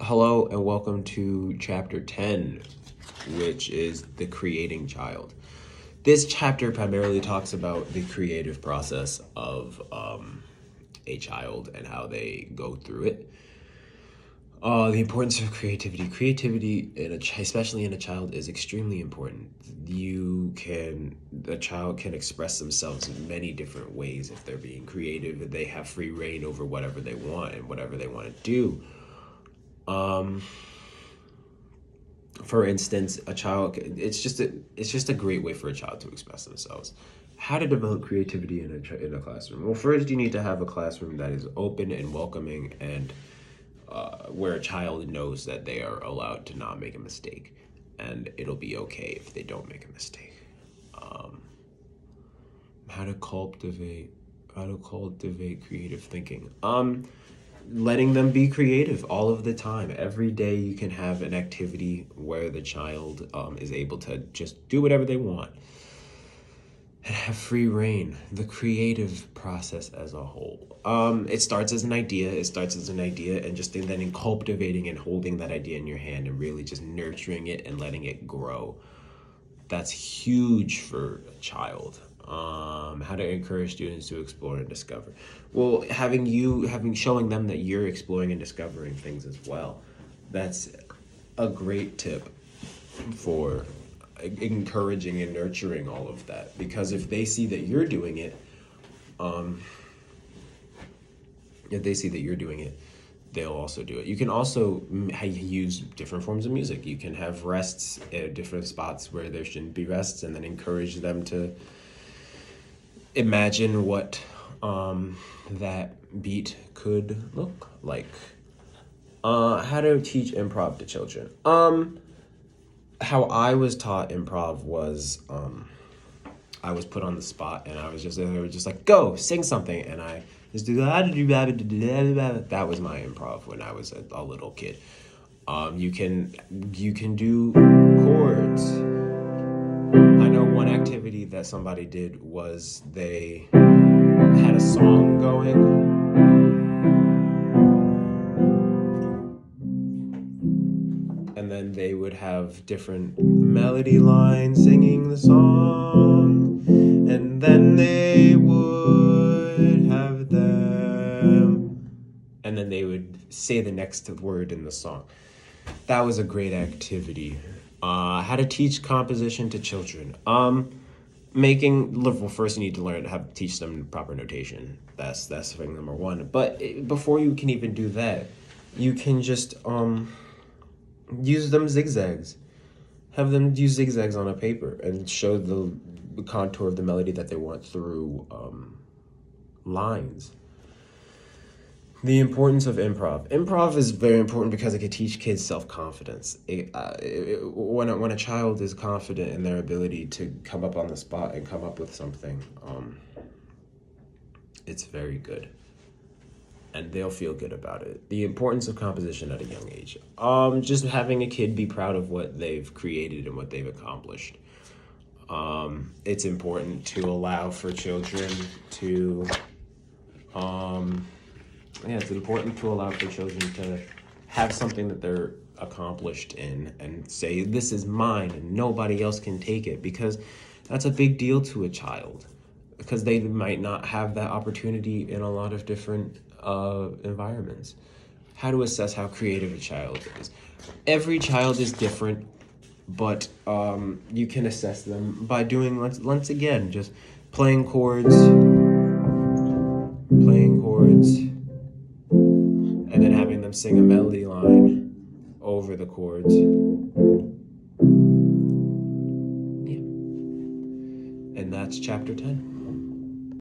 Hello and welcome to chapter 10, which is the creating child. This chapter primarily talks about the creative process of a child and how they go through it. The importance of creativity. Creativity, especially in a child, is extremely important. A child can express themselves in many different ways if they're being creative. They have free reign over whatever they want and whatever they want to do. For instance, it's just a great way for a child to express themselves. How to develop creativity in a classroom? Well, first you need to have a classroom that is open and welcoming and where a child knows that they are allowed to not make a mistake, and it'll be okay if they don't make a mistake. How to cultivate creative thinking. Letting them be creative all of the time. Every day you can have an activity where the child is able to just do whatever they want and have free reign. The creative process as a whole. It starts as an idea, and just then in cultivating and holding that idea in your hand and really just nurturing it and letting it grow. That's huge for a child. How to encourage students to explore and discover. Well, showing them that you're exploring and discovering things as well. That's a great tip for encouraging and nurturing all of that. Because if they see that you're doing it, they'll also do it. You can also use different forms of music. You can have rests at different spots where there shouldn't be rests, and then encourage them to imagine what that beat could look like. How to teach improv to children. How I was taught improv was I was put on the spot, and they were just like, go sing something, and I just do that. That was my improv when I was a little kid. You can do chords. I know one activity that somebody did was they had a song going, and then they would have different melody lines singing the song, and then they would have them, and then they would say the next word in the song. That was a great activity. How to teach composition to children. First you need to learn how to teach them proper notation. That's thing number one. But before you can even do that, you can just use them zigzags. Have them use zigzags on a paper and show the contour of the melody that they want through lines. The importance of improv. Improv is very important because it can teach kids self-confidence. When a child is confident in their ability to come up on the spot and come up with something, it's very good. And they'll feel good about it. The importance of composition at a young age. Just having a kid be proud of what they've created and what they've accomplished. It's important to allow for children to... it's important to allow for children to have something that they're accomplished in and say, this is mine and nobody else can take it, because that's a big deal to a child, because they might not have that opportunity in a lot of different environments. How to assess how creative a child is. Every child is different, but you can assess them by doing, once again, just playing chords, and then having them sing a melody line over the chords. Yeah. And that's chapter 10.